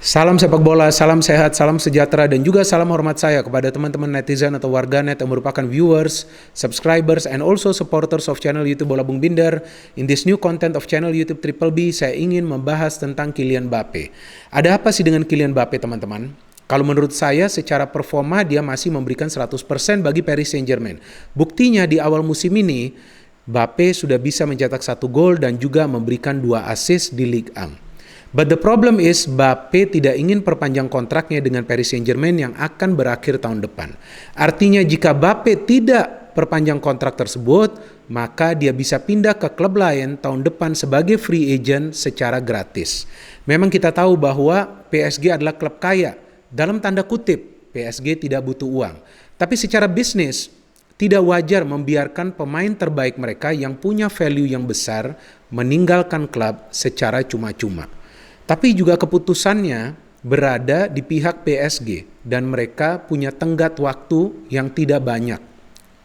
Salam sepak bola, salam sehat, salam sejahtera, dan juga salam hormat saya kepada teman-teman netizen atau warganet yang merupakan viewers, subscribers, and also supporters of channel YouTube Bola Bung Binder. In this new content of channel YouTube Triple B, saya ingin membahas tentang Kylian Mbappe. Ada apa sih dengan Kylian Mbappe, teman-teman? Kalau menurut saya, secara performa dia masih memberikan 100% bagi Paris Saint-Germain. Buktinya di awal musim ini, Mbappe sudah bisa mencetak 1 gol dan juga memberikan 2 assist di Ligue 1. But the problem is Mbappe tidak ingin perpanjang kontraknya dengan Paris Saint-Germain yang akan berakhir tahun depan. Artinya jika Mbappe tidak perpanjang kontrak tersebut, maka dia bisa pindah ke klub lain tahun depan sebagai free agent secara gratis. Memang kita tahu bahwa PSG adalah klub kaya. Dalam tanda kutip, PSG tidak butuh uang. Tapi secara bisnis, tidak wajar membiarkan pemain terbaik mereka yang punya value yang besar meninggalkan klub secara cuma-cuma. Tapi juga keputusannya berada di pihak PSG dan mereka punya tenggat waktu yang tidak banyak.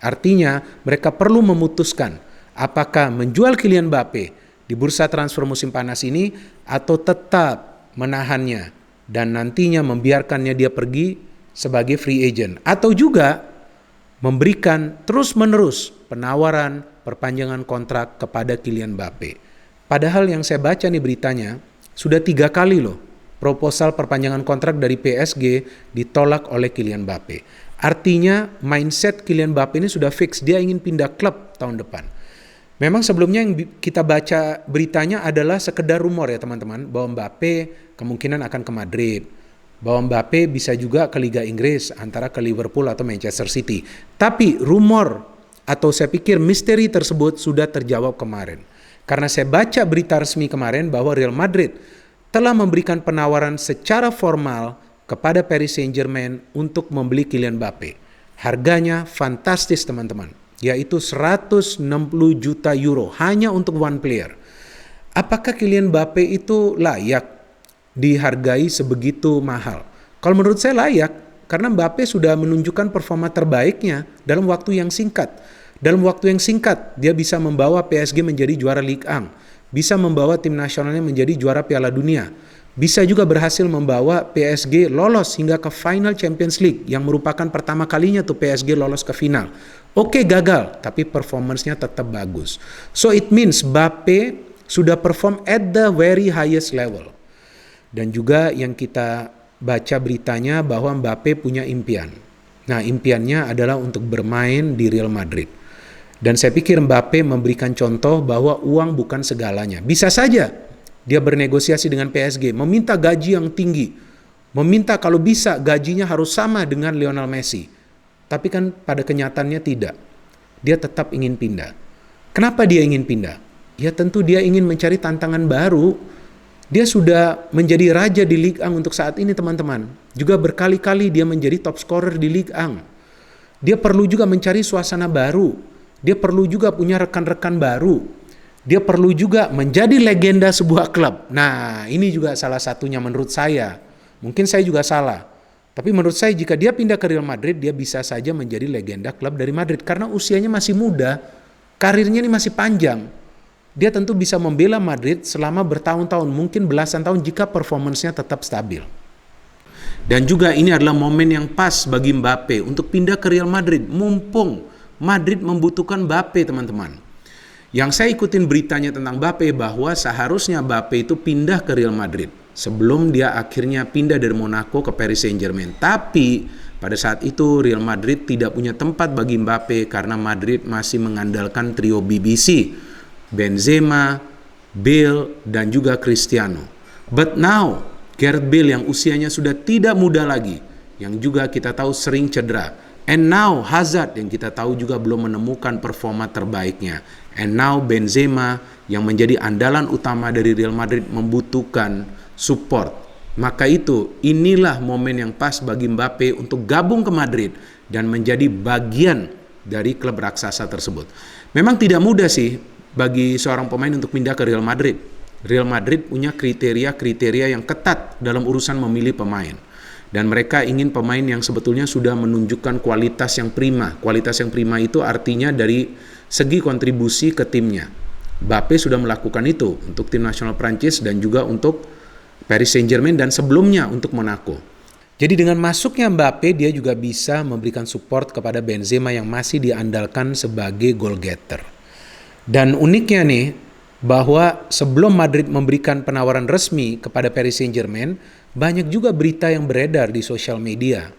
Artinya mereka perlu memutuskan apakah menjual Kylian Mbappe di bursa transfer musim panas ini atau tetap menahannya dan nantinya membiarkannya dia pergi sebagai free agent. Atau juga memberikan terus-menerus penawaran perpanjangan kontrak kepada Kylian Mbappe. Padahal yang saya baca nih beritanya, sudah 3 kali loh proposal perpanjangan kontrak dari PSG ditolak oleh Kylian Mbappe. Artinya mindset Kylian Mbappe ini sudah fix, dia ingin pindah klub tahun depan. Memang sebelumnya yang kita baca beritanya adalah sekedar rumor ya teman-teman, bahwa Mbappe kemungkinan akan ke Madrid, bahwa Mbappe bisa juga ke Liga Inggris antara ke Liverpool atau Manchester City. Tapi rumor atau saya pikir misteri tersebut sudah terjawab kemarin. Karena saya baca berita resmi kemarin bahwa Real Madrid telah memberikan penawaran secara formal kepada Paris Saint-Germain untuk membeli Kylian Mbappe. Harganya fantastis teman-teman, yaitu 160 juta euro hanya untuk one player. Apakah Kylian Mbappe itu layak dihargai sebegitu mahal? Kalau menurut saya layak, karena Mbappe sudah menunjukkan performa terbaiknya dalam waktu yang singkat. Dalam waktu yang singkat, dia bisa membawa PSG menjadi juara Ligue 1, bisa membawa tim nasionalnya menjadi juara Piala Dunia, bisa juga berhasil membawa PSG lolos hingga ke final Champions League, yang merupakan pertama kalinya tuh PSG lolos ke final. Oke, gagal, tapi performance-nya tetap bagus. So it means Mbappe sudah perform at the very highest level. Dan juga yang kita baca beritanya bahwa Mbappe punya impian. Nah, impiannya adalah untuk bermain di Real Madrid. Dan saya pikir Mbappe memberikan contoh bahwa uang bukan segalanya. Bisa saja dia bernegosiasi dengan PSG, meminta gaji yang tinggi, meminta kalau bisa gajinya harus sama dengan Lionel Messi. Tapi kan pada kenyataannya tidak. Dia tetap ingin pindah. Kenapa dia ingin pindah? Ya tentu dia ingin mencari tantangan baru. Dia sudah menjadi raja di Ligue 1 untuk saat ini teman-teman. Juga berkali-kali dia menjadi top scorer di Ligue 1. Dia perlu juga mencari suasana baru. Dia perlu juga punya rekan-rekan baru. Dia perlu juga menjadi legenda sebuah klub. Nah, ini juga salah satunya menurut saya. Mungkin saya juga salah. Tapi menurut saya jika dia pindah ke Real Madrid, dia bisa saja menjadi legenda klub dari Madrid. Karena usianya masih muda, karirnya ini masih panjang. Dia tentu bisa membela Madrid selama bertahun-tahun, mungkin belasan tahun jika performance-nya tetap stabil. Dan juga ini adalah momen yang pas bagi Mbappe untuk pindah ke Real Madrid. Mumpung Madrid membutuhkan Mbappe teman-teman. Yang saya ikutin beritanya tentang Mbappe bahwa seharusnya Mbappe itu pindah ke Real Madrid sebelum dia akhirnya pindah dari Monaco ke Paris Saint-Germain. Tapi pada saat itu Real Madrid tidak punya tempat bagi Mbappe karena Madrid masih mengandalkan trio BBC, Benzema, Bale, dan juga Cristiano. But now, Gareth Bale yang usianya sudah tidak muda lagi, yang juga kita tahu sering cedera. And now Hazard yang kita tahu juga belum menemukan performa terbaiknya. And now Benzema yang menjadi andalan utama dari Real Madrid membutuhkan support. Maka inilah momen yang pas bagi Mbappe untuk gabung ke Madrid dan menjadi bagian dari klub raksasa tersebut. Memang tidak mudah sih bagi seorang pemain untuk pindah ke Real Madrid. Real Madrid punya kriteria-kriteria yang ketat dalam urusan memilih pemain. Dan mereka ingin pemain yang sebetulnya sudah menunjukkan kualitas yang prima. Kualitas yang prima itu artinya dari segi kontribusi ke timnya. Mbappe sudah melakukan itu untuk tim nasional Prancis dan juga untuk Paris Saint-Germain dan sebelumnya untuk Monaco. Jadi dengan masuknya Mbappe, dia juga bisa memberikan support kepada Benzema yang masih diandalkan sebagai goal getter. Dan uniknya nih, bahwa sebelum Madrid memberikan penawaran resmi kepada Paris Saint-Germain, banyak juga berita yang beredar di sosial media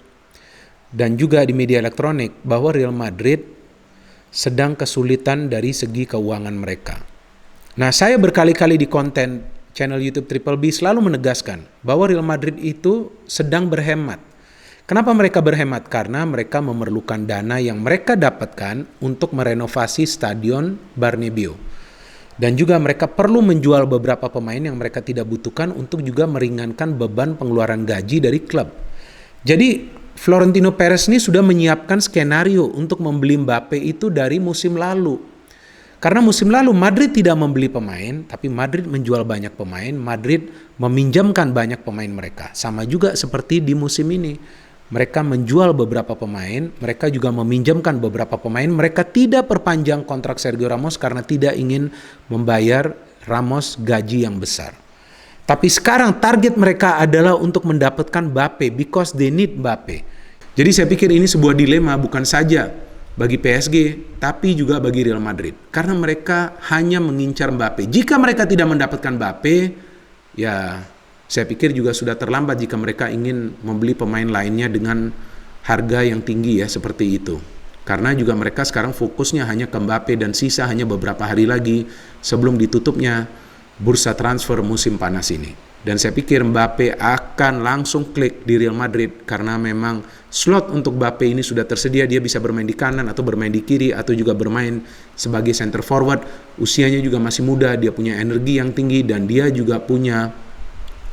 dan juga di media elektronik bahwa Real Madrid sedang kesulitan dari segi keuangan mereka. Nah, saya berkali-kali di konten channel YouTube Triple B selalu menegaskan bahwa Real Madrid itu sedang berhemat. Kenapa mereka berhemat? Karena mereka memerlukan dana yang mereka dapatkan untuk merenovasi Stadion Bernabeu. Dan juga mereka perlu menjual beberapa pemain yang mereka tidak butuhkan untuk juga meringankan beban pengeluaran gaji dari klub. Jadi Florentino Perez ini sudah menyiapkan skenario untuk membeli Mbappe itu dari musim lalu. Karena musim lalu Madrid tidak membeli pemain, tapi Madrid menjual banyak pemain, Madrid meminjamkan banyak pemain mereka. Sama juga seperti di musim ini. Mereka menjual beberapa pemain, mereka juga meminjamkan beberapa pemain, mereka tidak perpanjang kontrak Sergio Ramos karena tidak ingin membayar Ramos gaji yang besar. Tapi sekarang target mereka adalah untuk mendapatkan Mbappe because they need Mbappe. Jadi saya pikir ini sebuah dilema bukan saja bagi PSG, tapi juga bagi Real Madrid. Karena mereka hanya mengincar Mbappe. Jika mereka tidak mendapatkan Mbappe, ya saya pikir juga sudah terlambat jika mereka ingin membeli pemain lainnya dengan harga yang tinggi ya seperti itu. Karena juga mereka sekarang fokusnya hanya ke Mbappe dan sisa hanya beberapa hari lagi sebelum ditutupnya bursa transfer musim panas ini. Dan saya pikir Mbappe akan langsung klik di Real Madrid karena memang slot untuk Mbappe ini sudah tersedia. Dia bisa bermain di kanan atau bermain di kiri atau juga bermain sebagai center forward. Usianya juga masih muda, dia punya energi yang tinggi dan dia juga punya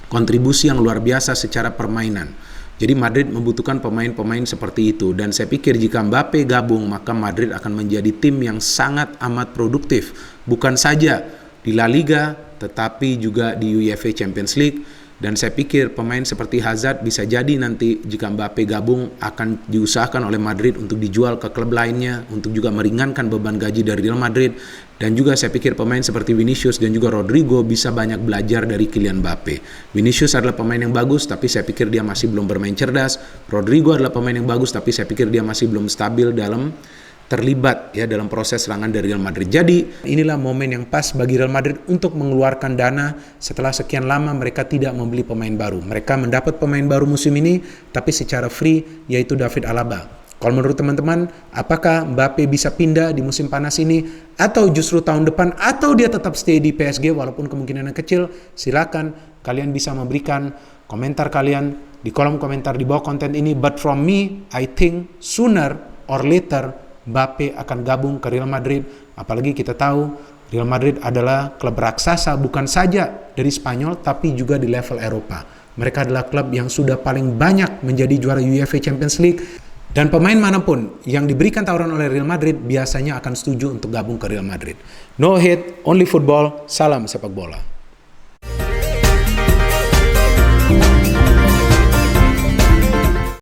kontribusi yang luar biasa secara permainan. Jadi Madrid membutuhkan pemain-pemain seperti itu. Dan saya pikir jika Mbappe gabung, maka Madrid akan menjadi tim yang sangat amat produktif. Bukan saja di La Liga, tetapi juga di UEFA Champions League. Dan saya pikir pemain seperti Hazard bisa jadi nanti jika Mbappe gabung akan diusahakan oleh Madrid untuk dijual ke klub lainnya, untuk juga meringankan beban gaji dari Real Madrid. Dan juga saya pikir pemain seperti Vinicius dan juga Rodrigo bisa banyak belajar dari Kylian Mbappe. Vinicius adalah pemain yang bagus, tapi saya pikir dia masih belum bermain cerdas. Rodrigo adalah pemain yang bagus, tapi saya pikir dia masih belum stabil dalam terlibat ya dalam proses serangan dari Real Madrid. Jadi inilah momen yang pas bagi Real Madrid untuk mengeluarkan dana setelah sekian lama mereka tidak membeli pemain baru. Mereka mendapat pemain baru musim ini tapi secara free, yaitu David Alaba. Kalau menurut teman-teman, apakah Mbappe bisa pindah di musim panas ini atau justru tahun depan atau dia tetap stay di PSG walaupun kemungkinannya kecil? Silakan kalian bisa memberikan komentar kalian di kolom komentar di bawah konten ini. But from me, I think sooner or later Mbappe akan gabung ke Real Madrid. Apalagi kita tahu Real Madrid adalah klub raksasa bukan saja dari Spanyol tapi juga di level Eropa. Mereka adalah klub yang sudah paling banyak menjadi juara UEFA Champions League. Dan pemain manapun yang diberikan tawaran oleh Real Madrid biasanya akan setuju untuk gabung ke Real Madrid. No hate, only football. Salam sepak bola.